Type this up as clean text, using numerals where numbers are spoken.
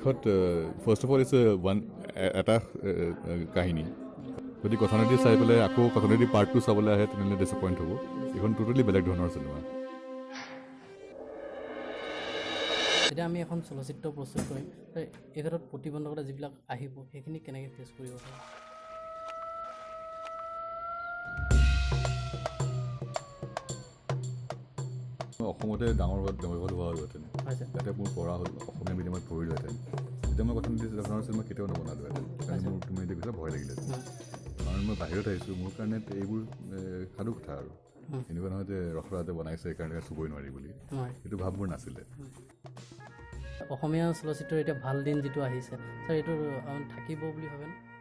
শেষত first of all এটা কাহিনী যদি কথানদী চাই পেলাই আকৌ কথানদী পাৰ্ট 2 চাবলৈ আহে তেনেহ'লে ডিসএপইণ্ট হ'ব এইখন টোটেলি বেলেগ ধৰণৰ চিনেমা এতিয়া আমি এখন চলচ্চিত্ৰ প্ৰস্তুত কৰিম এই ক্ষেত্ৰত প্ৰতিবন্ধকতা যিবিলাক আহিব সেইখিনি কেনেকৈ ফেচ কৰিব পাৰে অসমতে ডাঙৰ হোৱা হ'লহেঁতেন যাতে মোৰ পঢ়া হ'ল অসমীয়া মিডিয়ামত পঢ়িলোহেঁতেন তেতিয়া মই কথানদী চিনেমা কেতিয়াও নবনালোহেঁতেন কাৰণ মোৰ তুমি এতিয়া কৈছা ভয় লাগিলে কাৰণ মই বাহিৰত আহিছোঁ মোৰ কাৰণে এইবোৰ সাধু কথা আৰু এনেকুৱা নহয় যে ৰসৰাজে বনাইছে সেইকাৰণে চুবই নোৱাৰি বুলি সেইটো ভাৱ মোৰ নাছিলে অসমীয়া চলচ্চিত্ৰৰ এতিয়া ভাল দিন যিটো আহিছে ছাৰ এইটো থাকিব বুলি ভাবেনে